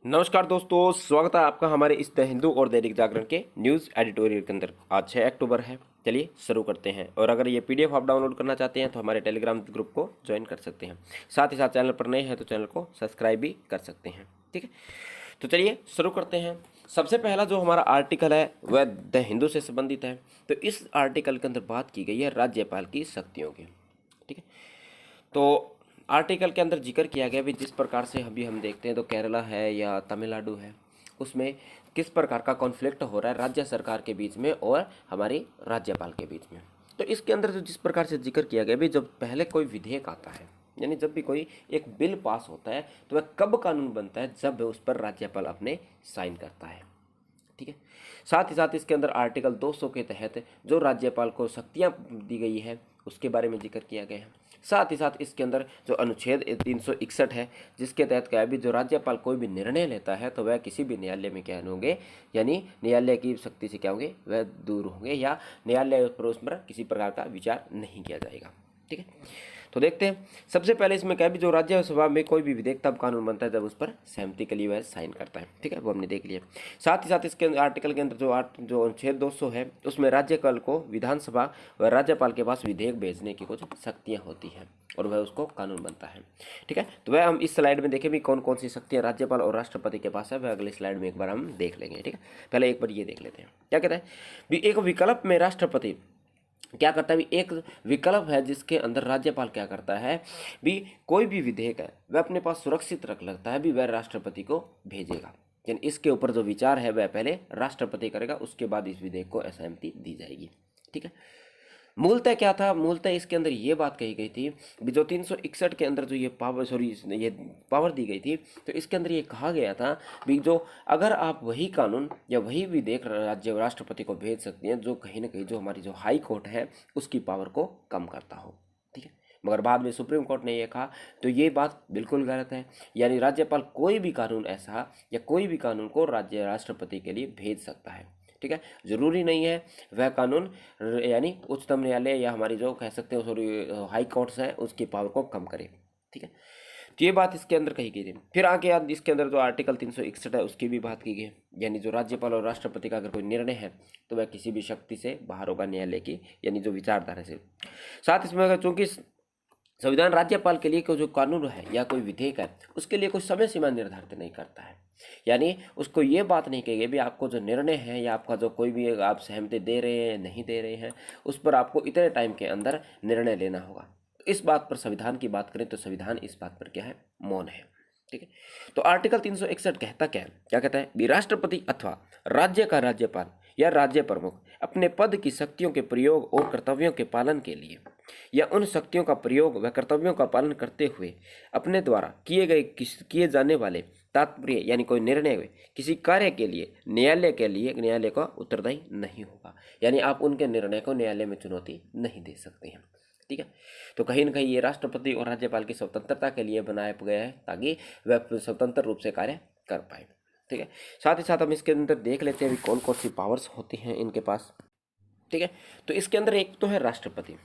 नमस्कार दोस्तों, स्वागत है आपका हमारे इस द हिंदू और दैनिक जागरण के न्यूज़ एडिटोरियल के अंदर। आज 6 अक्टूबर है। चलिए शुरू करते हैं। और अगर ये पीडीएफ आप डाउनलोड करना चाहते हैं तो हमारे टेलीग्राम ग्रुप को ज्वाइन कर सकते हैं। साथ ही साथ चैनल पर नए हैं तो चैनल को सब्सक्राइब भी कर सकते हैं। ठीक है, तो चलिए शुरू करते हैं। सबसे पहला जो हमारा आर्टिकल है वह द हिंदू से संबंधित है। तो इस आर्टिकल के अंदर बात की गई है राज्यपाल की शक्तियों की। ठीक है, तो आर्टिकल के अंदर जिक्र किया गया भी जिस प्रकार से अभी हम देखते हैं तो केरला है या तमिलनाडु है, उसमें किस प्रकार का कॉन्फ्लिक्ट हो रहा है राज्य सरकार के बीच में और हमारी राज्यपाल के बीच में। तो इसके अंदर जो जिस प्रकार से जिक्र किया गया भी जब पहले कोई विधेयक आता है, यानी जब भी कोई एक बिल पास होता है तो वह कब कानून बनता है, जब उस पर राज्यपाल अपने साइन करता है। ठीक है, साथ ही साथ इसके अंदर आर्टिकल 200 के तहत जो राज्यपाल को शक्तियां दी गई है उसके बारे में जिक्र किया गया है। साथ ही साथ इसके अंदर जो अनुच्छेद 361 है जिसके तहत क्या है भी जो राज्यपाल कोई भी निर्णय लेता है तो वह किसी भी न्यायालय में क्या होंगे, यानी न्यायालय की शक्ति से क्या होंगे, वह दूर होंगे या न्यायालय पर उस पर किसी प्रकार का विचार नहीं किया जाएगा। ठीक है, तो देखते हैं। सबसे पहले इसमें क्या है भी जो राज्यसभा में कोई भी विधेयक तब कानून बनता है जब उस पर सहमति के लिए वह साइन करता है। ठीक है, वो हमने देख लिया। साथ ही साथ इसके आर्टिकल के अंदर जो अनुच्छेद 200 है उसमें राज्यपाल को विधानसभा व राज्यपाल के पास विधेयक भेजने की कुछ शक्तियाँ होती हैं और वह उसको कानून बनता है। ठीक है, तो वह हम इस स्लाइड में देखें भी कौन कौन सी शक्तियाँ राज्यपाल और राष्ट्रपति के पास है, वह अगले स्लाइड में एक बार हम देख लेंगे। ठीक है, पहले एक बार ये देख लेते हैं क्या कहता है भी एक विकल्प में राष्ट्रपति क्या करता है भी एक विकल्प है जिसके अंदर राज्यपाल क्या करता है भी कोई भी विधेयक है वह अपने पास सुरक्षित रख लगता है भी वह राष्ट्रपति को भेजेगा, यानी इसके ऊपर जो विचार है वह पहले राष्ट्रपति करेगा, उसके बाद इस विधेयक को सहमति दी जाएगी। ठीक है, मूलतः क्या था, मूलतः इसके अंदर ये बात कही गई थी कि जो 361 के अंदर जो ये पावर दी गई थी तो इसके अंदर ये कहा गया था भी जो अगर आप वही कानून या वही विधेयक राज्य राष्ट्रपति को भेज सकते हैं जो कहीं ना कहीं जो हमारी जो हाई कोर्ट है उसकी पावर को कम करता हो। ठीक है, मगर बाद में सुप्रीम कोर्ट ने यह कहा तो ये बात बिल्कुल गलत है, यानी राज्यपाल कोई भी कानून ऐसा या कोई भी कानून को राज्य राष्ट्रपति के लिए भेज सकता है। ठीक है, जरूरी नहीं है वह कानून यानी उच्चतम न्यायालय या हमारी जो कह सकते हो सॉरी हाई कोर्ट्स हैं उसकी पावर को कम करे। ठीक है, तो ये बात इसके अंदर कही गई थी। फिर आगे याद इसके अंदर जो आर्टिकल 361 है उसकी भी बात की गई, यानी जो राज्यपाल और राष्ट्रपति का अगर कोई निर्णय है तो वह किसी भी शक्ति से बाहर होगा, न्यायालय की यानी जो विचारधारा से। साथ इसमें अगर चूंकि संविधान राज्यपाल के लिए कोई जो कानून है या कोई विधेयक है उसके लिए कोई समय सीमा निर्धारित नहीं करता है, यानी उसको ये बात नहीं कहेगी भी आपको जो निर्णय है या आपका जो कोई भी आप सहमति दे रहे हैं नहीं दे रहे हैं उस पर आपको इतने टाइम के अंदर निर्णय लेना होगा। इस बात पर संविधान की बात करें तो संविधान इस बात पर क्या है, मौन है। ठीक है, तो आर्टिकल 361 कहता क्या है, क्या कहता है भी राष्ट्रपति अथवा राज्य का राज्यपाल या राज्य प्रमुख अपने पद की शक्तियों के प्रयोग और कर्तव्यों के पालन के लिए या उन शक्तियों का प्रयोग व कर्तव्यों का पालन करते हुए अपने द्वारा किए जाने वाले तात्पर्य यानी कोई निर्णय हुए किसी कार्य के लिए न्यायालय का उत्तरदायी नहीं होगा, यानी आप उनके निर्णय को न्यायालय में चुनौती नहीं दे सकते हैं। ठीक है, तो कहीं ना कहीं ये राष्ट्रपति और राज्यपाल की स्वतंत्रता के लिए बनाया गया है ताकि वह स्वतंत्र रूप से कार्य कर पाए। ठीक है, साथ ही साथ हम इसके अंदर देख लेते हैं कौन कौन सी पावर्स होती हैं इनके पास। ठीक है, तो इसके अंदर एक तो है राष्ट्रपति।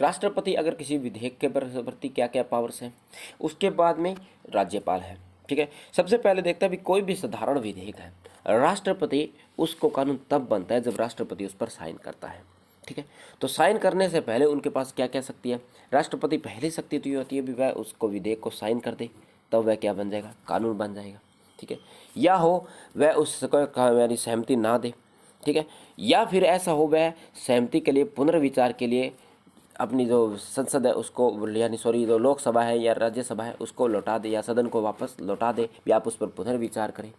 राष्ट्रपति अगर किसी विधेयक के प्रति क्या क्या पावर्स हैं, उसके बाद में राज्यपाल है। ठीक है, सबसे पहले देखते हैं भी कोई भी साधारण विधेयक है राष्ट्रपति उसको कानून तब बनता है जब राष्ट्रपति उस पर साइन करता है। ठीक है, तो साइन करने से पहले उनके पास क्या क्या शक्ति है, राष्ट्रपति पहली शक्ति तो ये होती है भी वह उसको विधेयक को साइन कर दे तब वह क्या बन जाएगा, कानून बन जाएगा। ठीक है, या हो वह उसको यानी सहमति ना दे। ठीक है, या फिर ऐसा हो वह सहमति के लिए पुनर्विचार के लिए अपनी जो संसद है उसको यानी सॉरी जो लोकसभा है या राज्यसभा है उसको लौटा दे या सदन को वापस लौटा दे भी आप उस पर पुनर्विचार करें।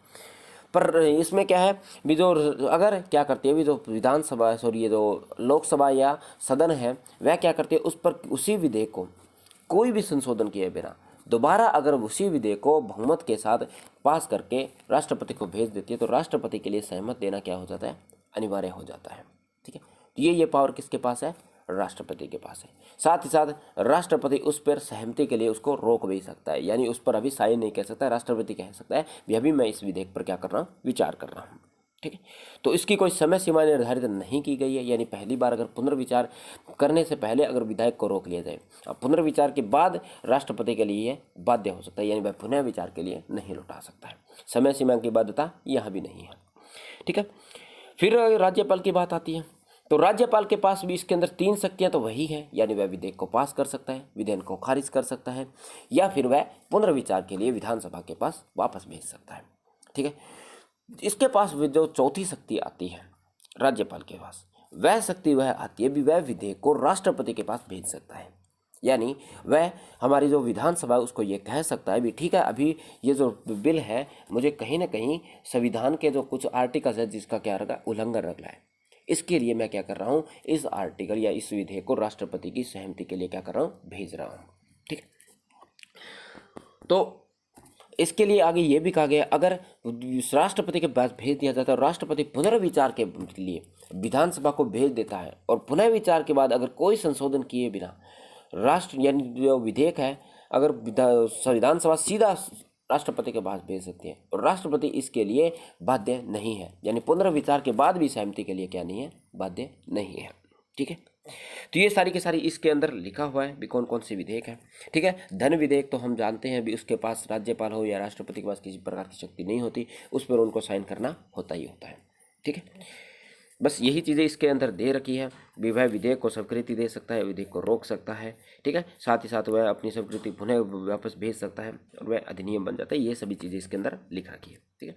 पर इसमें क्या है भी जो अगर क्या करती है भी जो विधानसभा सॉरी ये जो लोकसभा या सदन है वह क्या करती है उस पर उसी विधेयक को कोई भी संशोधन किए बिना दोबारा अगर उसी विधेयक को बहुमत के साथ पास करके राष्ट्रपति को भेज देती है तो राष्ट्रपति के लिए सहमत देना क्या हो जाता है, अनिवार्य हो जाता है। ठीक है, तो ये पावर किसके पास है, राष्ट्रपति के पास है। साथ ही साथ राष्ट्रपति उस पर सहमति के लिए उसको रोक भी सकता है, यानी उस पर अभी साइन नहीं कह सकता, राष्ट्रपति कह सकता है भी अभी मैं इस विधेयक पर क्या कर रहा हूँ, विचार कर रहा हूँ। ठीक है। तो इसकी कोई समय सीमा निर्धारित नहीं की गई है, यानी पहली बार अगर पुनर्विचार करने से पहले अगर विधेयक को रोक लिया जाए, अब पुनर्विचार के बाद राष्ट्रपति के लिए बाध्य हो सकता है, यानी वह पुनः विचार के लिए नहीं लौटा सकता है। समय सीमा की बाध्यता यहाँ भी नहीं है। ठीक है। फिर राज्यपाल की बात आती है, तो राज्यपाल के पास भी इसके अंदर 3 शक्तियां तो वही है, यानी वह विधेयक को पास कर सकता है, विधेयक को खारिज कर सकता है, या फिर वह पुनर्विचार के लिए विधानसभा के पास वापस भेज सकता है। ठीक है। इसके पास जो चौथी शक्ति आती है राज्यपाल के पास, वह शक्ति वह आती है भी वह विधेयक को राष्ट्रपति के पास भेज सकता है, यानी वह हमारी जो विधानसभा उसको ये कह सकता है भी ठीक है, अभी ये जो बिल है मुझे कहीं ना कहीं संविधान के जो कुछ आर्टिकल्स है जिसका क्या रखा उल्लंघन रख रहा है, इसके लिए मैं क्या कर रहा हूँ, इस आर्टिकल या इस विधेयक को राष्ट्रपति की सहमति के लिए क्या कर रहा हूँ, भेज रहा हूँ। ठीक है। तो इसके लिए आगे ये भी कहा गया, अगर राष्ट्रपति के पास भेज दिया जाता है और राष्ट्रपति पुनर्विचार के लिए विधानसभा को भेज देता है और पुनः विचार के बाद अगर कोई संशोधन किए बिना राष्ट्र यानी जो विधेयक है अगर विधानसभा सीधा राष्ट्रपति के पास भेज सकती है और राष्ट्रपति इसके लिए बाध्य नहीं है, यानी पुनर्विचार के बाद भी सहमति के लिए क्या नहीं है, बाध्य नहीं है। ठीक है। तो ये सारी की सारी इसके अंदर लिखा हुआ है भी कौन कौन से विधेयक है। ठीक है। धन विधेयक तो हम जानते हैं भी उसके पास राज्यपाल हो या राष्ट्रपति के पास किसी प्रकार की शक्ति नहीं होती, उस पर उनको साइन करना होता ही होता है। ठीक है। बस यही चीज़ें इसके अंदर दे रखी है भी वह विधेयक को स्वीकृति दे सकता है, विधेयक को रोक सकता है। ठीक है। साथ ही साथ वह अपनी स्वीकृति पुनः वापस भेज सकता है और वह अधिनियम बन जाता है। ये सभी चीज़ें इसके अंदर लिख रखी है। ठीक है।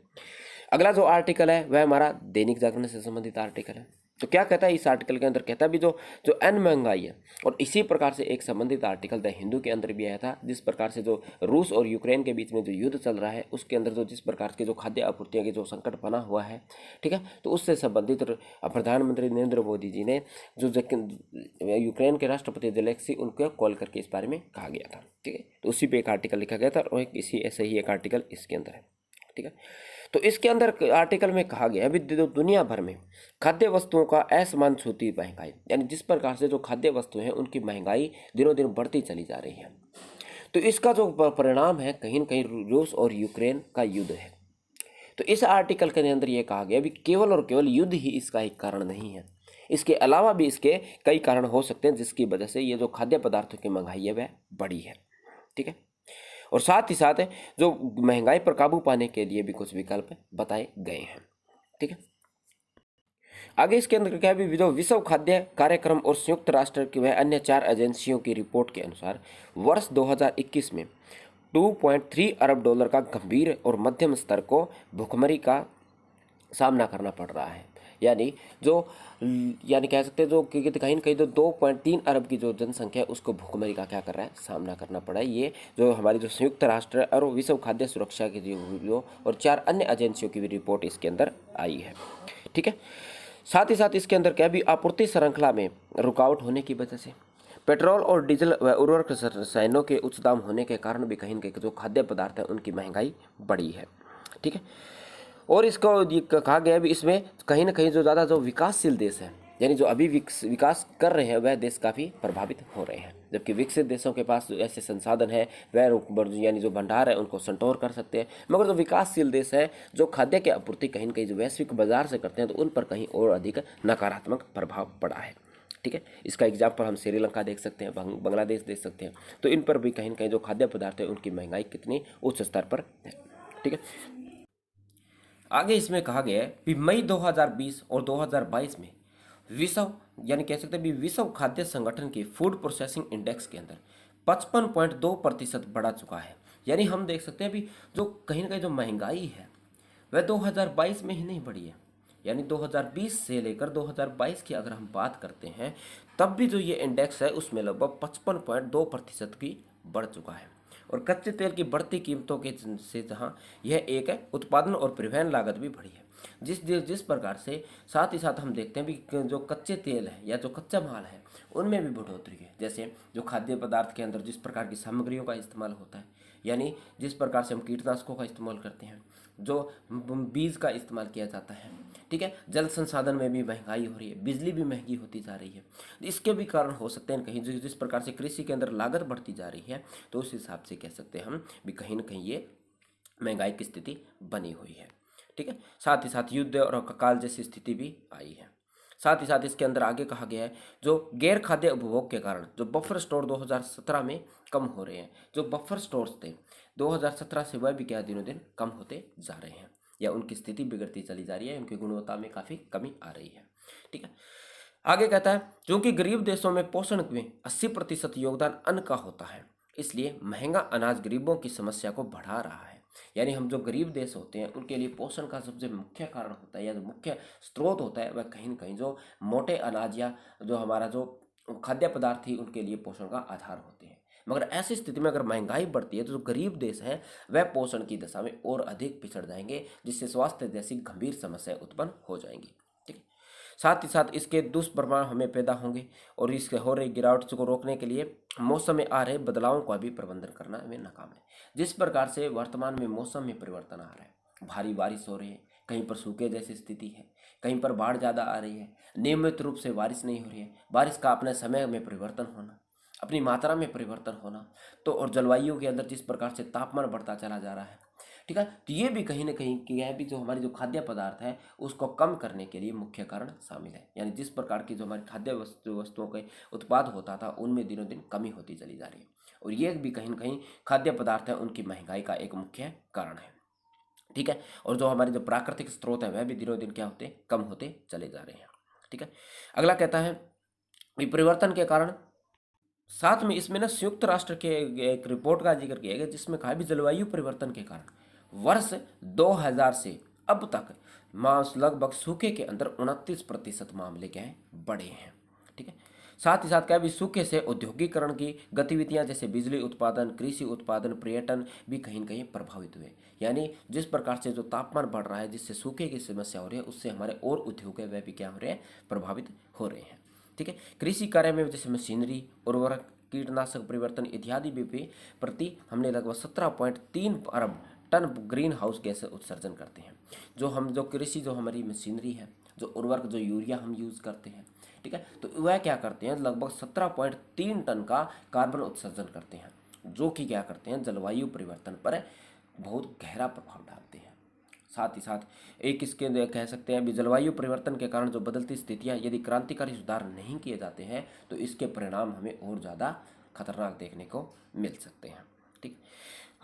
अगला जो आर्टिकल है वह हमारा दैनिक जागरण से संबंधित आर्टिकल है। तो क्या कहता है इस आर्टिकल के अंदर, कहता है भी जो अन्न महंगाई है, और इसी प्रकार से एक संबंधित आर्टिकल द हिंदू के अंदर भी आया था, जिस प्रकार से जो रूस और यूक्रेन के बीच में जो युद्ध चल रहा है उसके अंदर जो जिस प्रकार के जो खाद्य आपूर्तियों के जो संकट बना हुआ है। ठीक है। तो उससे संबंधित प्रधानमंत्री नरेंद्र मोदी जी ने जो यूक्रेन के राष्ट्रपति जेलेंस्की उनको कॉल करके इस बारे में कहा गया था। ठीक है। तो उसी पे एक आर्टिकल लिखा गया था और इसी ऐसे ही एक आर्टिकल इसके अंदर है। ठीक है। तो इसके अंदर आर्टिकल में कहा गया है दुनिया भर में खाद्य वस्तुओं का असमान छूती महंगाई, यानी जिस प्रकार से जो खाद्य वस्तुएं हैं उनकी महंगाई दिनों दिन बढ़ती चली जा रही है। तो इसका जो परिणाम है कहीं न कहीं रूस और यूक्रेन का युद्ध है। तो इस आर्टिकल के अंदर ये कहा गया भी केवल और केवल युद्ध ही इसका एक कारण नहीं है, इसके अलावा भी इसके कई कारण हो सकते हैं जिसकी वजह से ये जो खाद्य पदार्थों की महंगाई है वह बढ़ी है। ठीक है। और साथ ही साथ जो महंगाई पर काबू पाने के लिए भी कुछ विकल्प बताए गए हैं। ठीक है। आगे इसके अंदर क्या है, जो विश्व खाद्य कार्यक्रम और संयुक्त राष्ट्र की वह अन्य 4 एजेंसियों की रिपोर्ट के अनुसार वर्ष 2021 में 2.3 अरब डॉलर का गंभीर और मध्यम स्तर को भुखमरी का सामना करना पड़ रहा है, यानी कह सकते हैं जो कहीं न कहीं जो 2.3 अरब की जो जनसंख्या है उसको भुखमरी का क्या कर रहा है, सामना करना पड़ा है। ये जो हमारी जो संयुक्त राष्ट्र और विश्व खाद्य सुरक्षा की जो और 4 अन्य एजेंसियों की भी रिपोर्ट इसके अंदर आई है। ठीक है। साथ ही साथ इसके अंदर क्या भी आपूर्ति श्रृंखला में रुकावट होने की वजह से पेट्रोल और डीजल व उर्वरक रसायनों के उच्च दाम होने के कारण भी कहीं न कहीं जो खाद्य पदार्थ है उनकी महंगाई बढ़ी है। ठीक है। और इसको कहा गया भी इसमें कहीं ना कहीं जो ज़्यादा जो विकासशील देश है, यानी जो अभी विकास कर रहे हैं वह देश काफ़ी प्रभावित हो रहे हैं, जबकि विकसित देशों के पास जो ऐसे संसाधन है वह यानी जो भंडार है उनको संटोर कर सकते हैं, मगर जो विकासशील देश है जो खाद्य की आपूर्ति कहीं न कहीं जो वैश्विक बाजार से करते हैं तो उन पर कहीं और अधिक नकारात्मक प्रभाव पड़ा है। ठीक है। इसका एग्जाम्पल हम श्रीलंका देख सकते हैं, बांग्लादेश देख सकते हैं। तो इन पर भी कहीं न कहीं जो खाद्य पदार्थ है उनकी महंगाई कितनी उच्च स्तर पर है। ठीक है। आगे इसमें कहा गया है कि मई 2020 और 2022 में विश्व यानी कह सकते हैं भी विश्व खाद्य संगठन की फूड प्रोसेसिंग इंडेक्स के अंदर 55.2% बढ़ा चुका है। यानी हम देख सकते हैं भी जो कहीं ना कहीं जो महंगाई है वह 2022 में ही नहीं बढ़ी है, यानी 2020 से लेकर 2022 की अगर हम बात करते हैं तब भी जो ये इंडेक्स है उसमें लगभग 55.2% की बढ़ चुका है। और कच्चे तेल की बढ़ती कीमतों के से जहाँ यह एक है उत्पादन और परिवहन लागत भी बढ़ी है, जिस प्रकार से साथ ही साथ हम देखते हैं भी जो कच्चे तेल है या जो कच्चा माल है उनमें भी बढ़ोतरी है। जैसे जो खाद्य पदार्थ के अंदर जिस प्रकार की सामग्रियों का इस्तेमाल होता है, यानी जिस प्रकार से हम कीटनाशकों का इस्तेमाल करते हैं, जो बीज का इस्तेमाल किया जाता है। ठीक है। जल संसाधन में भी महंगाई हो रही है, बिजली भी महंगी होती जा रही है। इसके भी कारण हो सकते हैं कहीं जिस प्रकार से कृषि के अंदर लागत बढ़ती जा रही है तो उस हिसाब से कह सकते हैं हम भी कहीं ना कहीं ये महंगाई की स्थिति बनी हुई है। ठीक है। साथ ही साथ युद्ध और अकाल जैसी स्थिति भी आई है। साथ ही साथ इसके अंदर आगे कहा गया है जो गैर खाद्य उपभोग के कारण जो बफर स्टोर 2017 में कम हो रहे हैं, जो बफर स्टोर्स थे 2017 से वह भी क्या दिनों दिन कम होते जा रहे हैं या उनकी स्थिति बिगड़ती चली जा रही है, उनकी गुणवत्ता में काफ़ी कमी आ रही है। ठीक है। आगे कहता है क्योंकि गरीब देशों में पोषण में 80% योगदान अन्न का होता है, इसलिए महंगा अनाज गरीबों की समस्या को बढ़ा रहा है। यानी हम जो गरीब देश होते हैं उनके लिए पोषण का सबसे मुख्य कारण होता है या जो मुख्य स्रोत होता है वह कहीं न कहीं जो मोटे अनाज या जो हमारा जो खाद्य पदार्थ ही उनके लिए पोषण का आधार होते हैं। मगर ऐसी स्थिति में अगर महंगाई बढ़ती है तो जो गरीब देश हैं वह पोषण की दशा में और अधिक पिछड़ जाएंगे, जिससे स्वास्थ्य जैसी गंभीर समस्याएं उत्पन्न हो जाएंगी। ठीक है। साथ ही साथ इसके दुष्प्रभाव हमें पैदा होंगे और इसके हो रही गिरावट को रोकने के लिए मौसम में आ रहे बदलावों का भी प्रबंधन करना हमें नाकाम है। जिस प्रकार से वर्तमान में मौसम में परिवर्तन आ रहा है, भारी बारिश हो रही है, कहीं पर सूखे जैसी स्थिति है, कहीं पर बाढ़ ज़्यादा आ रही है, नियमित रूप से बारिश नहीं हो रही है, बारिश का अपने समय में परिवर्तन होना, अपनी मात्रा में परिवर्तन होना, तो और जलवायु के अंदर जिस प्रकार से तापमान बढ़ता चला जा रहा है। ठीक है। तो ये भी कहीं ना कहीं क्या है भी जो हमारी जो खाद्य पदार्थ है उसको कम करने के लिए मुख्य कारण शामिल है। यानी जिस प्रकार की जो हमारी खाद्य वस्तुओं के उत्पाद होता था उनमें दिनों दिन कमी होती चली जा रही है और ये भी कहीं ना कहीं खाद्य पदार्थ है उनकी महंगाई का एक मुख्य कारण है। ठीक है। और जो हमारे जो प्राकृतिक स्रोत हैं वह भी दिनों दिन क्या होते कम होते चले जा रहे हैं। ठीक है। अगला कहता है परिवर्तन के कारण, साथ में इसमें ना संयुक्त राष्ट्र के एक रिपोर्ट का जिक्र किया गया जिसमें कहा भी जलवायु परिवर्तन के कारण वर्ष 2000 से अब तक लगभग सूखे के अंदर 29% मामले क्या हैं बढ़े हैं। ठीक है। साथ ही साथ क्या भी सूखे से औद्योगिकरण की गतिविधियां जैसे बिजली उत्पादन, कृषि उत्पादन, पर्यटन भी कहीं न कहीं प्रभावित हुए। यानी जिस प्रकार से जो तापमान बढ़ रहा है जिससे सूखे की समस्या हो रही है उससे हमारे और उद्योग है वह भी क्या हो रहे हैं प्रभावित हो रहे हैं। ठीक है। कृषि कार्य में जैसे मशीनरी, उर्वरक, कीटनाशक परिवर्तन इत्यादि भी प्रति हमने लगभग 17.3 अरब टन ग्रीन हाउस गैस उत्सर्जन करते हैं। जो कृषि जो हमारी मशीनरी है, जो उर्वरक जो यूरिया हम यूज़ करते हैं, ठीक है, तो वह क्या करते हैं लगभग 17.3 टन का कार्बन उत्सर्जन करते हैं, जो कि क्या करते हैं जलवायु परिवर्तन पर बहुत गहरा प्रभाव डालते हैं। साथ ही साथ एक इसके कह सकते हैं अभी जलवायु परिवर्तन के कारण जो बदलती स्थितियां यदि क्रांतिकारी सुधार नहीं किए जाते हैं तो इसके परिणाम हमें और ज़्यादा खतरनाक देखने को मिल सकते हैं। ठीक।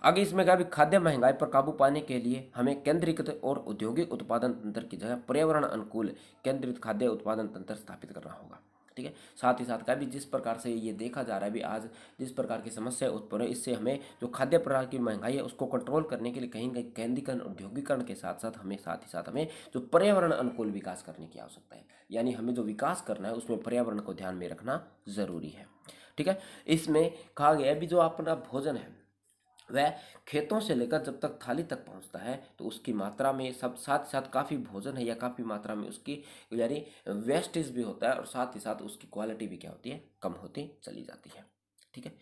आगे इसमें क्या भी खाद्य महंगाई पर काबू पाने के लिए हमें केंद्रीकृत और औद्योगिक उत्पादन तंत्र की जगह पर्यावरण अनुकूल केंद्रित खाद्य उत्पादन तंत्र स्थापित करना होगा। ठीक है। साथ ही साथ का भी जिस प्रकार से ये देखा जा रहा है भी आज जिस प्रकार की समस्या उत्पन्न है इससे हमें जो खाद्य पदार्थ की महंगाई है उसको कंट्रोल करने के लिए कहीं ना कहीं केंद्रीकरण औद्योगिकरण के साथ साथ हमें जो पर्यावरण अनुकूल विकास करने की आवश्यकता है। यानी हमें जो विकास करना है उसमें पर्यावरण को ध्यान में रखना जरूरी है। ठीक है। इसमें कहा गया है भी जो अपना भोजन है वह खेतों से लेकर जब तक थाली तक पहुंचता है तो उसकी मात्रा में सब साथ साथ काफ़ी भोजन है या काफ़ी मात्रा में उसकी यानी वेस्टेज भी होता है और साथ ही साथ उसकी क्वालिटी भी क्या होती है कम होती चली जाती है। ठीक है।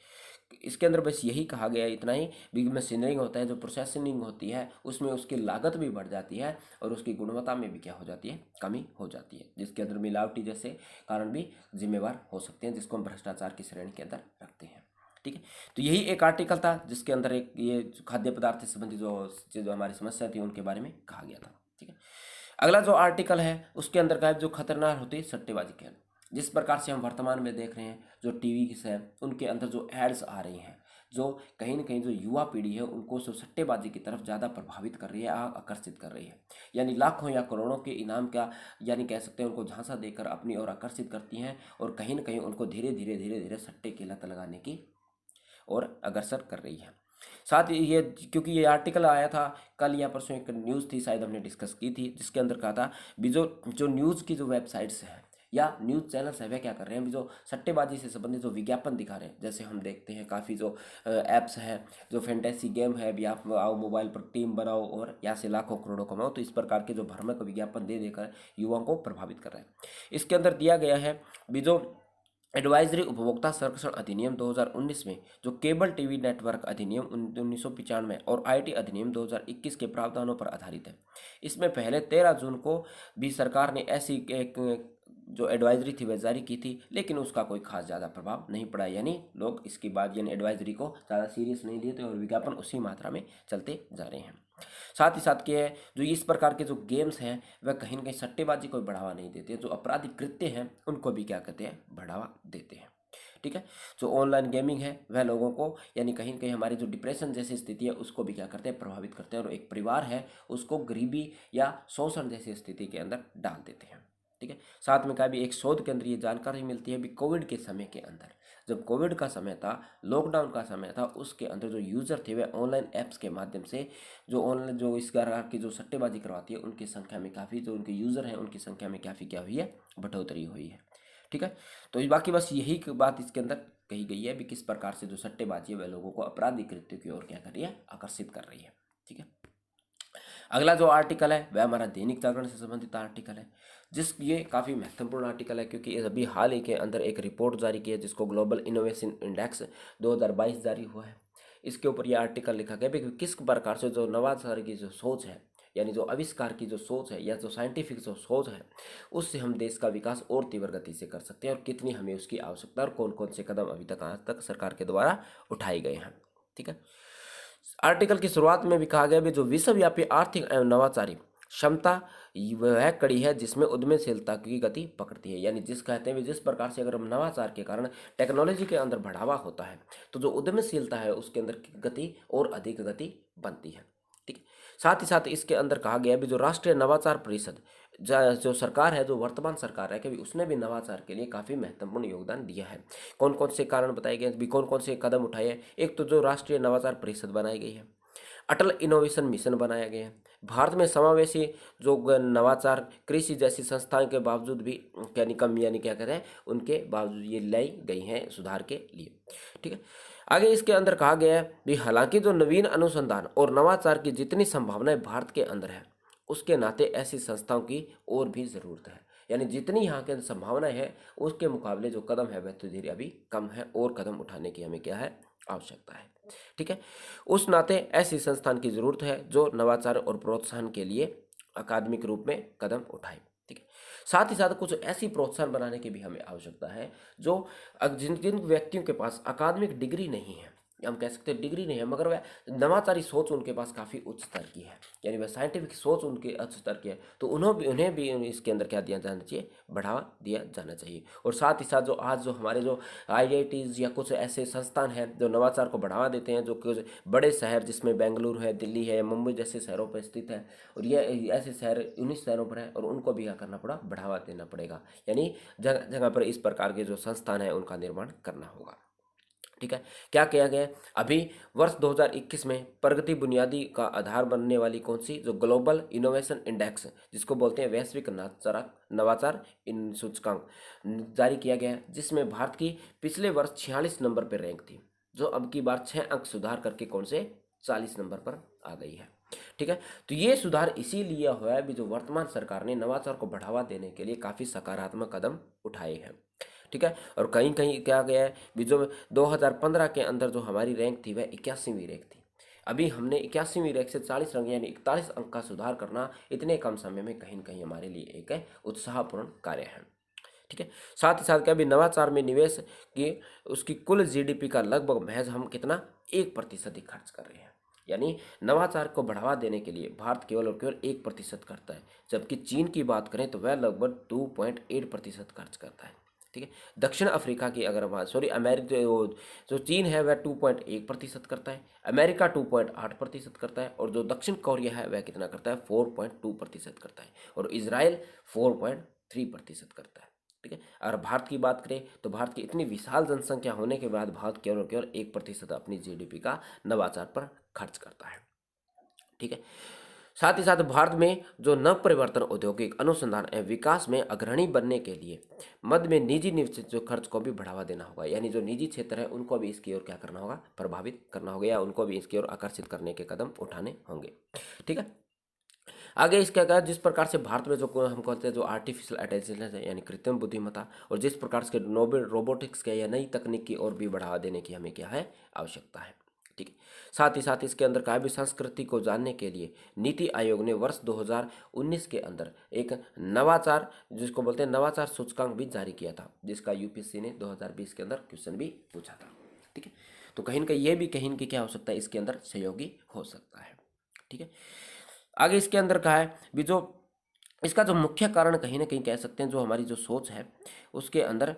इसके अंदर बस यही कहा गया है इतना ही। बिग मशीनरिंग होता है जो प्रोसेसिंग होती है उसमें उसकी लागत भी बढ़ जाती है और उसकी गुणवत्ता में भी क्या हो जाती है कमी हो जाती है, जिसके अंदर मिलावटी जैसे कारण भी जिम्मेवार हो सकते हैं जिसको हम भ्रष्टाचार की श्रेणी के अंदर रखते हैं। ठीक है। तो यही एक आर्टिकल था जिसके अंदर एक ये खाद्य पदार्थ से संबंधित जो हमारी समस्या थी उनके बारे में कहा गया था। ठीक है। अगला जो आर्टिकल है उसके अंदर का जो खतरनाक होती है सट्टेबाजी खेल। जिस प्रकार से हम वर्तमान में देख रहे हैं जो टीवी से उनके अंदर जो एड्स आ रही हैं जो कहीं ना कहीं जो युवा पीढ़ी है उनको सब सट्टेबाजी की तरफ ज़्यादा प्रभावित कर रही है, आकर्षित कर रही है। यानी लाखों या करोड़ों के इनाम का यानी कह सकते हैं उनको झांसा देकर अपनी ओर आकर्षित करती हैं और कहीं ना कहीं उनको धीरे धीरे सट्टे की लत लगाने की और अग्रसर कर रही है। साथ ही ये क्योंकि ये आर्टिकल आया था कल या परसों, एक न्यूज़ थी शायद हमने डिस्कस की थी जिसके अंदर कहा था भी जो न्यूज़ की जो वेबसाइट्स हैं या न्यूज़ चैनल्स है वे क्या कर रहे हैं भी जो सट्टेबाजी से संबंधित जो विज्ञापन दिखा रहे हैं। जैसे हम देखते हैं काफ़ी जो ऐप्स हैं जो फैंटेसी गेम है भी आप आओ मोबाइल पर टीम बनाओ और यहाँ से लाखों करोड़ों कमाओ, तो इस प्रकार के जो भ्रामक विज्ञापन दे देकर युवाओं को प्रभावित कर रहे हैं। इसके अंदर दिया गया है भी जो एडवाइजरी उपभोक्ता संरक्षण अधिनियम 2019 में जो केबल टीवी नेटवर्क अधिनियम 1995 और आईटी अधिनियम 2021 के प्रावधानों पर आधारित है। इसमें पहले 13 जून को भी सरकार ने ऐसी एक जो एडवाइजरी थी वह जारी की थी, लेकिन उसका कोई खास ज़्यादा प्रभाव नहीं पड़ा। यानी लोग इसके बाद यानी एडवाइजरी को ज़्यादा सीरियस नहीं लेते और विज्ञापन उसी मात्रा में चलते जा रहे हैं। साथ ही साथ क्या है, जो इस प्रकार के जो गेम्स हैं वह कहीं ना कहीं सट्टेबाजी को बढ़ावा नहीं देते, जो आपराधिक कृत्य हैं उनको भी क्या कहते हैं, बढ़ावा देते हैं। ठीक है, जो ऑनलाइन गेमिंग है वह लोगों को यानी कहीं ना कहीं हमारी जो डिप्रेशन जैसी स्थिति है उसको भी क्या करते हैं, प्रभावित करते हैं, और एक परिवार है उसको गरीबी या शोषण जैसी स्थिति के अंदर डाल देते हैं। ठीक है, साथ में क्या भी एक शोध के अंदर ये जानकारी मिलती है भी, कोविड के समय के अंदर, जब कोविड का समय था, लॉकडाउन का समय था, उसके अंदर जो यूज़र थे वह ऑनलाइन ऐप्स के माध्यम से जो ऑनलाइन जो इस प्रकार की जो सट्टेबाजी करवाती है उनकी संख्या में काफ़ी, जो उनके यूज़र हैं उनकी संख्या में काफ़ी क्या हुई है, बढ़ोतरी हुई है। ठीक है, तो बाकी बस यही बात इसके अंदर कही गई है भी, किस प्रकार से जो सट्टेबाजी है वह लोगों को आपराधिक कृत्यों की ओर क्या कर रही है, आकर्षित कर रही है। ठीक है, अगला जो आर्टिकल है वह हमारा दैनिक जागरण से संबंधित आर्टिकल है, ये काफ़ी महत्वपूर्ण आर्टिकल है क्योंकि अभी हाल ही के अंदर एक रिपोर्ट जारी की है जिसको ग्लोबल इनोवेशन इंडेक्स 2022 जारी हुआ है। इसके ऊपर यह आर्टिकल लिखा गया है कि किस प्रकार से जो नवाचार की जो सोच है, यानी जो आविष्कार की जो सोच है या जो साइंटिफिक जो सोच है, उससे हम देश का विकास और तीव्र गति से कर सकते हैं, और कितनी हमें उसकी आवश्यकता और कौन कौन से कदम अभी तक आज तक सरकार के द्वारा उठाए गए हैं। ठीक है, आर्टिकल की शुरुआत में भी कहा गया भी, जो विश्वव्यापी आर्थिक एवं नवाचारी क्षमता वह कड़ी है जिसमें उद्यमशीलता की गति पकड़ती है, यानी जिस कहते हैं भी, जिस प्रकार से अगर हम नवाचार के कारण टेक्नोलॉजी के अंदर बढ़ावा होता है तो जो उद्यमशीलता है उसके अंदर की गति और अधिक गति बनती है। ठीक है, साथ ही साथ इसके अंदर कहा गया भी, जो राष्ट्रीय नवाचार परिषद जो सरकार है, जो वर्तमान सरकार है, कि उसने भी नवाचार के लिए काफ़ी महत्वपूर्ण योगदान दिया है। कौन कौन से कारण बताए गए भी, कौन कौन से कदम उठाए हैं, एक तो जो राष्ट्रीय नवाचार परिषद बनाई गई है, अटल इनोवेशन मिशन बनाया गया है, भारत में समावेशी जो नवाचार कृषि जैसी संस्थाओं के बावजूद भी यानी कम यानी क्या कहते हैं उनके बावजूद ये लाई गई हैं सुधार के लिए। ठीक है, आगे इसके अंदर कहा गया है भी, हालांकि जो नवीन अनुसंधान और नवाचार की जितनी संभावनाएं भारत के अंदर है, उसके नाते ऐसी संस्थाओं की और भी ज़रूरत है, यानी जितनी यहाँ के संभावनाएं है उसके मुकाबले जो कदम है वह तो धीरे अभी कम है, और कदम उठाने की हमें क्या है, आवश्यकता है। ठीक है, उस नाते ऐसी संस्थान की जरूरत है जो नवाचार और प्रोत्साहन के लिए अकादमिक रूप में कदम उठाए। ठीक है, साथ ही साथ कुछ ऐसी प्रोत्साहन बनाने की भी हमें आवश्यकता है जो जिन जिन व्यक्तियों के पास अकादमिक डिग्री नहीं है, हम कह सकते हैं डिग्री नहीं है, मगर वह नवाचारी सोच उनके पास काफ़ी उच्च स्तर की है, यानी वह साइंटिफिक सोच उनके उच्च स्तर की है, तो उन्हें भी इसके अंदर क्या दिया जाना चाहिए, बढ़ावा दिया जाना चाहिए। और साथ ही साथ जो आज जो हमारे जो IITs या कुछ ऐसे संस्थान हैं जो नवाचार को बढ़ावा देते हैं, जो कुछ बड़े शहर जिसमें बेंगलुरु है, दिल्ली है, मुंबई जैसे शहरों पर स्थित है, और ये ऐसे शहर 19 शहरों पर हैं, और उनको भी क्या करना पड़ा, बढ़ावा देना पड़ेगा, यानी जगह जगह पर इस प्रकार के जो संस्थान हैं उनका निर्माण करना होगा। ठीक है, क्या किया गया है, अभी वर्ष 2021 में प्रगति बुनियादी का आधार बनने वाली कौन सी, जो ग्लोबल इनोवेशन इंडेक्स जिसको बोलते हैं वैश्विक नवाचार इन सूचकांक जारी किया गया है, जिसमें भारत की पिछले वर्ष 46 नंबर पर रैंक थी, जो अब की बार 6 अंक सुधार करके कौन से 40 नंबर पर आ गई है। ठीक है, तो ये सुधार इसीलिए हुआ है भी, जो वर्तमान सरकार ने नवाचार को बढ़ावा देने के लिए काफ़ी सकारात्मक कदम उठाए हैं। ठीक है, और कहीं कहीं क्या गया है भी, जो 2015 के अंदर जो हमारी रैंक थी वह 81वीं रैंक थी, अभी हमने 81वीं रैंक से 40 रंग यानी 41 अंक का सुधार करना इतने कम समय में कहीं न कहीं हमारे लिए एक उत्साहपूर्ण कार्य है। ठीक है, साथ ही साथ क्या भी, नवाचार में निवेश की उसकी कुल GDP का लगभग महज हम कितना 1% ही खर्च कर रहे हैं, यानी नवाचार को बढ़ावा देने के लिए भारत केवल और केवल 1% करता है, जबकि चीन की बात करें तो वह लगभग 2.8% खर्च करता है। ठीक है, दक्षिण अफ्रीका की अगर बात अमेरिका जो चीन है वह 2.1% करता है, अमेरिका 2.8% करता है, और जो दक्षिण कोरिया है वह कितना करता है, 4.2% करता है, और इजराइल 4.3% करता है। ठीक है, अगर भारत की बात करें तो भारत की इतनी विशाल जनसंख्या होने के बाद भारत केवल केवल 1% अपनी GDP का नवाचार पर खर्च करता है। ठीक है, साथ ही साथ भारत में जो नव परिवर्तन औद्योगिक अनुसंधान एवं विकास में अग्रणी बनने के लिए मध्य में निजी निवेश जो खर्च को भी बढ़ावा देना होगा, यानी जो निजी क्षेत्र है उनको भी इसकी ओर क्या करना होगा, प्रभावित करना होगा, या उनको भी इसकी ओर आकर्षित करने के कदम उठाने होंगे। ठीक है, आगे इसके अगर जिस प्रकार से भारत में जो हम कहते हैं जो आर्टिफिशियल इंटेलिजेंस है यानी कृत्रिम बुद्धिमत्ता, और जिस प्रकार से नोबल रोबोटिक्स के या नई तकनीक की ओर भी बढ़ावा देने की हमें क्या है, आवश्यकता है। ठीक है, साथ ही साथ इसके अंदर काव्य संस्कृति को जानने के लिए नीति आयोग ने वर्ष 2019 के अंदर एक नवाचार जिसको बोलते हैं नवाचार सूचकांक भी जारी किया था, जिसका UPSC ने 2020 के अंदर क्वेश्चन भी पूछा था। ठीक है, तो कहीं ना कहीं ये भी कहीं की क्या हो सकता है, इसके अंदर सहयोगी हो सकता है। ठीक है। आगे इसके अंदर कहा है भी जो इसका जो मुख्य कारण कहीं ना कहीं कह सकते हैं जो हमारी जो सोच है उसके अंदर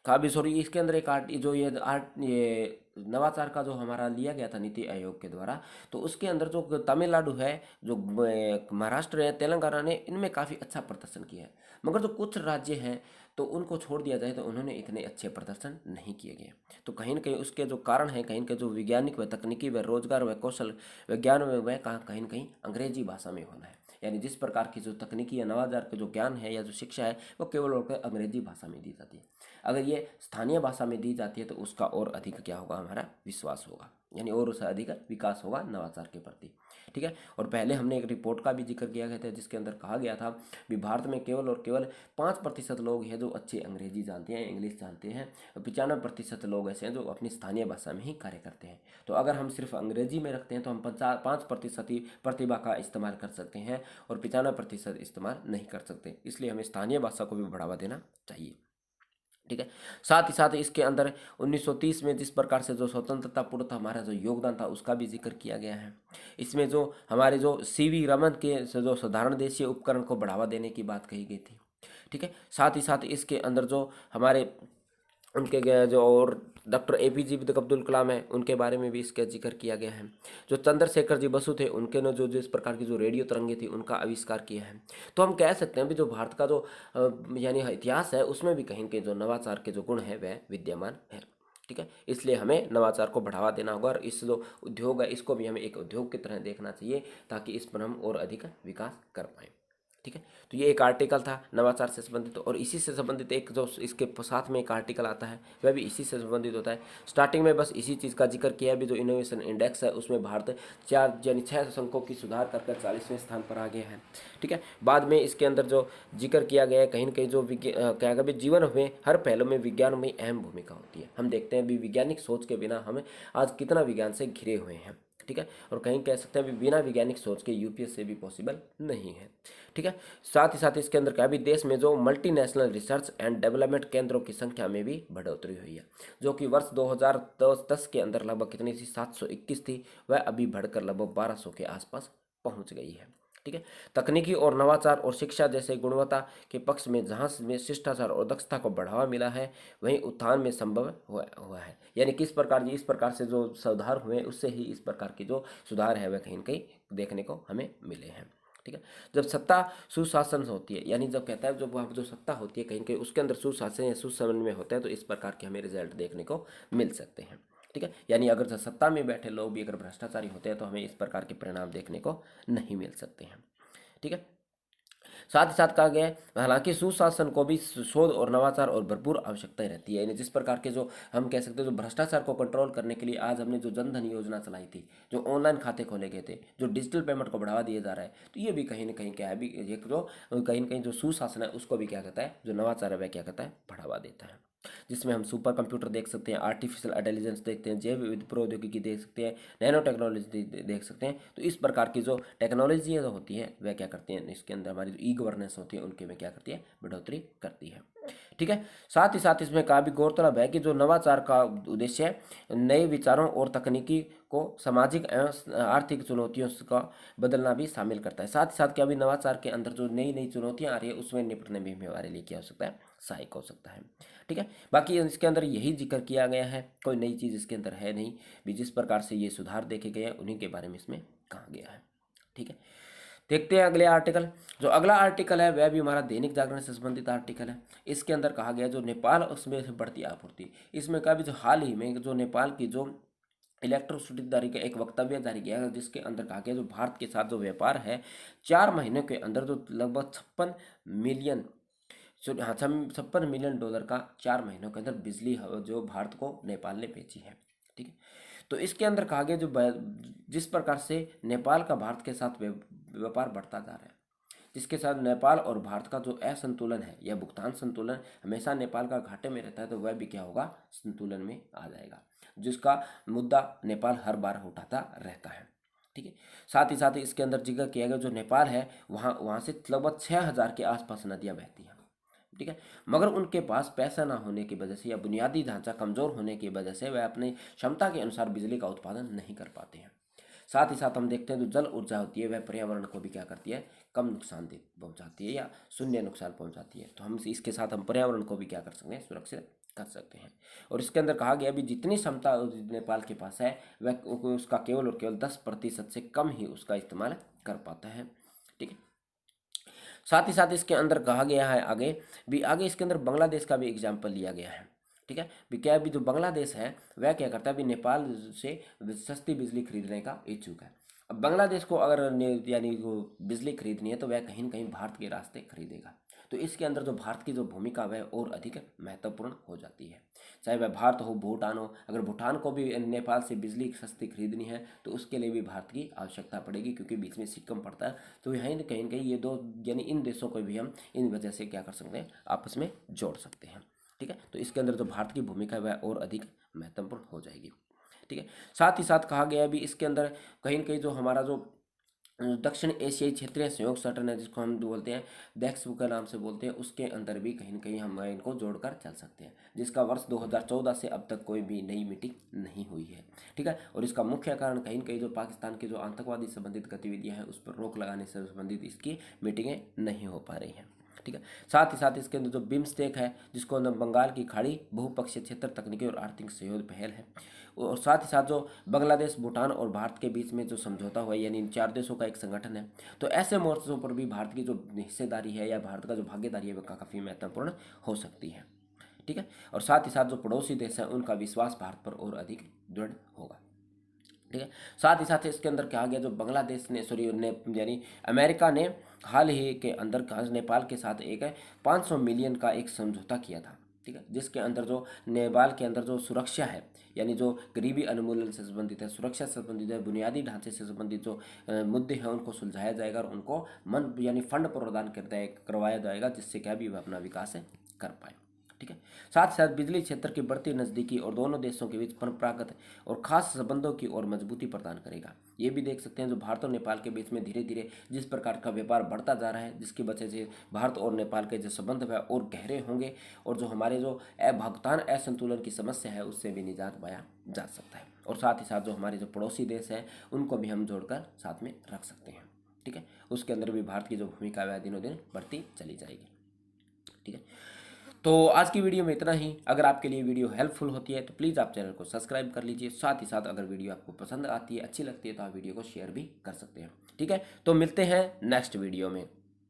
कहा भी, सॉरी, इसके अंदर एक जो ये नवाचार का जो हमारा लिया गया था नीति आयोग के द्वारा, तो उसके अंदर जो तमिलनाडु है, जो महाराष्ट्र है, तेलंगाना ने इनमें काफ़ी अच्छा प्रदर्शन किया है। मगर जो कुछ राज्य हैं तो उनको छोड़ दिया जाए तो उन्होंने इतने अच्छे प्रदर्शन नहीं किए गए। तो कहीं ना कहीं उसके जो कारण है, कहीं के जो वैज्ञानिक व तकनीकी व रोजगार व कौशल विज्ञान वह कहीं ना कहीं अंग्रेजी भाषा में होना है। यानी जिस प्रकार की जो तकनीकी या नवाचार के जो ज्ञान है या जो शिक्षा है वो केवल और अंग्रेजी भाषा में दी जाती है। अगर ये स्थानीय भाषा में दी जाती है तो उसका और अधिक क्या होगा, हमारा विश्वास होगा, यानी और उससे अधिक विकास होगा नवाचार के प्रति। ठीक है। और पहले हमने एक रिपोर्ट का भी जिक्र किया गया था जिसके अंदर कहा गया था कि भारत में केवल और केवल 5% लोग हैं जो अच्छी अंग्रेजी जानते हैं, इंग्लिश जानते हैं, और 95% लोग ऐसे हैं जो अपनी स्थानीय भाषा में ही कार्य करते हैं। तो अगर हम सिर्फ अंग्रेजी में रखते हैं तो हम 5% ही प्रतिभा का इस्तेमाल कर सकते हैं और 95% इस्तेमाल नहीं कर सकते। इसलिए हमें स्थानीय भाषा को भी बढ़ावा देना चाहिए। ठीक है। साथ ही साथ इसके अंदर 1930 में जिस प्रकार से जो स्वतंत्रता पूर्व हमारा जो योगदान था उसका भी जिक्र किया गया है। इसमें जो हमारे जो सीवी रमन के जो साधारण देशीय उपकरण को बढ़ावा देने की बात कही गई थी। ठीक है। साथ ही साथ इसके अंदर जो हमारे उनके जो और डॉक्टर APJ अब्दुल कलाम है उनके बारे में भी इसका जिक्र किया गया है। जो चंद्रशेखर जी बसु थे उनके ने जो जिस प्रकार की जो रेडियो तरंगे थी उनका आविष्कार किया है। तो हम कह सकते हैं भी जो भारत का जो यानी इतिहास है उसमें भी कहीं के जो नवाचार के जो गुण है वह विद्यमान है। ठीक है। इसलिए हमें नवाचार को बढ़ावा देना होगा और इस जो उद्योग है इसको भी हमें एक उद्योग की तरह देखना चाहिए ताकि इस पर हम और अधिक विकास कर पाएँ। ठीक है। तो ये एक आर्टिकल था नवाचार से संबंधित, और इसी से संबंधित एक जो इसके साथ में एक आर्टिकल आता है वह भी इसी से संबंधित होता है। स्टार्टिंग में बस इसी चीज़ का जिक्र किया भी जो इनोवेशन इंडेक्स है उसमें भारत 6 अंकों की सुधार कर 40वें स्थान पर आ गया है। ठीक है। बाद में इसके अंदर जो जिक्र किया गया है कहीं ना कहीं जो क्या भी जीवन में हर पहलू में विज्ञान में अहम भूमिका होती है। हम देखते हैं भी वैज्ञानिक सोच के बिना हमें आज कितना विज्ञान से घिरे हुए हैं। ठीक है। और कहीं कह सकते हैं भी बिना वैज्ञानिक सोच के UPSC भी पॉसिबल नहीं है। ठीक है। साथ ही साथ इसके अंदर क्या भी देश में जो मल्टीनेशनल रिसर्च एंड डेवलपमेंट केंद्रों की संख्या में भी बढ़ोतरी हुई है, जो कि वर्ष 2010 के अंदर लगभग कितनी थी, 721 थी, वह अभी बढ़कर लगभग 1200 के आसपास पहुंच गई है। ठीक है। तकनीकी और नवाचार और शिक्षा जैसे गुणवत्ता के पक्ष में जहाँ में शिष्टाचार और दक्षता को बढ़ावा मिला है वहीं उत्थान में संभव हुआ है। यानी किस प्रकार इस प्रकार से जो सुधार हुए उससे ही इस प्रकार की जो सुधार है वह कहीं न कहीं देखने को हमें मिले हैं। ठीक है। जब सत्ता सुशासन होती है, यानी जब कहता है जब वहाँ जो सत्ता होती है कहीं कहीं उसके अंदर सुशासन या सुसमन्वय होता है तो इस प्रकार के हमें रिजल्ट देखने को मिल सकते हैं। ठीक है। यानी अगर जो सत्ता में बैठे लोग भी अगर भ्रष्टाचारी होते हैं तो हमें इस प्रकार के परिणाम देखने को नहीं मिल सकते हैं। ठीक है। साथ ही साथ कहा गया है हालांकि सुशासन को भी शोध और नवाचार और भरपूर आवश्यकता रहती है। यानी जिस प्रकार के जो हम कह सकते हैं जो भ्रष्टाचार को कंट्रोल करने के लिए आज हमने जो जन धन योजना चलाई थी, जो ऑनलाइन खाते खोले गए थे, जो डिजिटल पेमेंट को बढ़ावा दिया जा रहा है, तो ये भी कहीं ना कहीं क्या है भी एक जो कहीं ना कहीं जो सुशासन है उसको भी क्या कहता है, जो नवाचार है वह क्या कहता है, बढ़ावा देता है। जिसमें हम सुपर कंप्यूटर देख सकते हैं, आर्टिफिशियल इंटेलिजेंस देखते हैं, जैव विविध प्रौद्योगिकी देख सकते हैं, नैनो टेक्नोलॉजी देख सकते हैं। तो इस प्रकार की जो टेक्नोलॉजी जो होती है वह क्या करती हैं, इसके अंदर हमारी जो ई-गवर्नेंस होती है उनके में क्या करती है, बढ़ोतरी करती है। ठीक है। साथ ही साथ इसमें कहा भी गौरतलब है कि जो नवाचार का उद्देश्य है नए विचारों और तकनीकी को सामाजिक एवं आर्थिक चुनौतियों का बदलना भी शामिल करता है। साथ ही साथ क्या भी नवाचार के अंदर जो नई नई चुनौतियां आ रही है उसमें निपटने में भी हमारे लिए क्या हो सकता है, सहायक हो सकता है। ठीक है। बाकी इसके अंदर यही जिक्र किया गया है, कोई नई चीज़ इसके अंदर है नहीं भी, जिस प्रकार से ये सुधार देखे गए हैं उन्हीं के बारे में इसमें कहा गया है। ठीक है। देखते हैं अगले आर्टिकल। जो अगला आर्टिकल है वह भी हमारा दैनिक जागरण से संबंधित आर्टिकल है। इसके अंदर कहा गया जो नेपाल उसमें बढ़ती आपूर्ति, इसमें का भी जो हाल ही में जो नेपाल की जो इलेक्ट्रोसिटी का एक वक्तव्य जारी किया है जिसके अंदर कहा गया जो भारत के साथ जो व्यापार है 4 महीने के अंदर जो लगभग 56 मिलियन डॉलर का 4 महीनों के अंदर बिजली जो भारत को नेपाल ने बेची है। ठीक है। तो इसके अंदर कहा गया जो जिस प्रकार से नेपाल का भारत के साथ व्यापार बढ़ता जा रहा है, जिसके साथ नेपाल और भारत का जो असंतुलन है या भुगतान संतुलन हमेशा नेपाल का घाटे में रहता है, तो वह भी क्या होगा, संतुलन में आ जाएगा, जिसका मुद्दा नेपाल हर बार उठाता रहता है। ठीक है। साथ ही इसके अंदर जिक्र किया गया जो नेपाल है वहाँ से लगभग 6000 के आसपास नदियाँ बहती हैं। ठीक है। मगर उनके पास पैसा ना होने की वजह से या बुनियादी ढांचा कमज़ोर होने की वजह से वह अपनी क्षमता के अनुसार बिजली का उत्पादन नहीं कर पाते हैं। साथ ही साथ हम देखते हैं जो जल ऊर्जा होती है वह पर्यावरण को भी क्या करती है, कम नुकसानदेह पहुंचाती है या शून्य नुकसान पहुंचाती है। तो हम इसके साथ हम पर्यावरण को भी क्या कर सकते हैं, सुरक्षित कर सकते हैं। और इसके अंदर कहा गया भी जितनी क्षमता नेपाल के पास है वह उसका केवल और केवल 10% से कम ही उसका इस्तेमाल कर पाता है। ठीक है, साथ ही साथ इसके अंदर कहा गया है आगे इसके अंदर बांग्लादेश का भी एग्जाम्पल लिया गया है। ठीक है, भी क्या अभी जो बांग्लादेश है वह क्या करता है, अभी नेपाल से सस्ती बिजली खरीदने का इच्छुक है। अब बांग्लादेश को अगर यानी वो बिजली खरीदनी है तो वह कहीं न कहीं भारत के रास्ते खरीदेगा। तो इसके अंदर जो भारत की जो भूमिका वह और अधिक महत्वपूर्ण हो जाती है। चाहे वह भारत हो, भूटान हो, अगर भूटान को भी नेपाल से बिजली सस्ती खरीदनी है तो उसके लिए भी भारत की आवश्यकता पड़ेगी, क्योंकि बीच में सिक्किम पड़ता है। तो यहीं कहीं न कहीं ये दो यानी इन देशों को भी हम इन वजह से क्या कर सकते हैं, आपस में जोड़ सकते हैं। ठीक है, तो इसके अंदर जो भारत की भूमिका है वह और अधिक महत्वपूर्ण हो जाएगी। ठीक है, साथ ही साथ कहा गया भी इसके अंदर कहीं न कहीं जो हमारा जो दक्षिण एशियाई क्षेत्रीय सहयोग संगठन है, जिसको हम बोलते हैं डेक्स के नाम से बोलते हैं, उसके अंदर भी कहीं न कहीं हम इनको जोड़कर चल सकते हैं, जिसका वर्ष 2014 से अब तक कोई भी नई मीटिंग नहीं हुई है। ठीक है, और इसका मुख्य कारण कहीं न कहीं जो पाकिस्तान की जो आतंकवादी संबंधित गतिविधियां हैं उस पर रोक लगाने से संबंधित इसकी मीटिंगें नहीं हो पा रही हैं। ठीक है, साथ ही साथ इसके अंदर जो बिम्स्टेक है, जिसको अंदर बंगाल की खाड़ी बहुपक्षीय क्षेत्र तकनीकी और आर्थिक सहयोग पहल है, और साथ ही साथ जो बांग्लादेश, भूटान और भारत के बीच में जो समझौता हुआ है, यानी इन 4 देशों का एक संगठन है। तो ऐसे मोर्चों पर भी भारत की जो हिस्सेदारी है या भारत का जो भागीदारी है वह काफ़ी महत्वपूर्ण हो सकती है। ठीक है, और साथ ही साथ जो पड़ोसी देश हैं उनका विश्वास भारत पर और अधिक दृढ़ होगा। ठीक है, साथ ही साथ इसके अंदर कहा गया जो बांग्लादेश ने यानी अमेरिका ने हाल ही के अंदर नेपाल के साथ एक 500 मिलियन का एक समझौता किया था। ठीक है, जिसके अंदर जो नेपाल के अंदर जो सुरक्षा है, यानी जो गरीबी अनुमूलन से संबंधित है, सुरक्षा से संबंधित है, बुनियादी ढांचे से संबंधित जो मुद्दे हैं उनको सुलझाया जाएगा और उनको यानी फंड प्रदान करवाया जाएगा, जिससे क्या भी वह अपना विकास कर पाए। ठीक है, साथ ही साथ बिजली क्षेत्र की बढ़ती नज़दीकी और दोनों देशों के बीच परंपरागत और खास संबंधों की ओर मजबूती प्रदान करेगा। ये भी देख सकते हैं जो भारत और नेपाल के बीच में धीरे धीरे जिस प्रकार का व्यापार बढ़ता जा रहा है, जिसकी वजह से भारत और नेपाल के जो संबंध है और गहरे होंगे, और जो हमारे जो भुगतान असंतुलन की समस्या है उससे भी निजात पाया जा सकता है। और साथ ही साथ जो हमारे जो पड़ोसी देश हैं उनको भी हम जोड़कर साथ में रख सकते हैं। ठीक है, उसके अंदर भी भारत की जो भूमिका है दिनों दिन बढ़ती चली जाएगी। ठीक है, तो आज की वीडियो में इतना ही। अगर आपके लिए वीडियो हेल्पफुल होती है तो प्लीज़ आप चैनल को सब्सक्राइब कर लीजिए। साथ ही साथ अगर वीडियो आपको पसंद आती है, अच्छी लगती है, तो आप वीडियो को शेयर भी कर सकते हैं। ठीक है, तो मिलते हैं नेक्स्ट वीडियो में।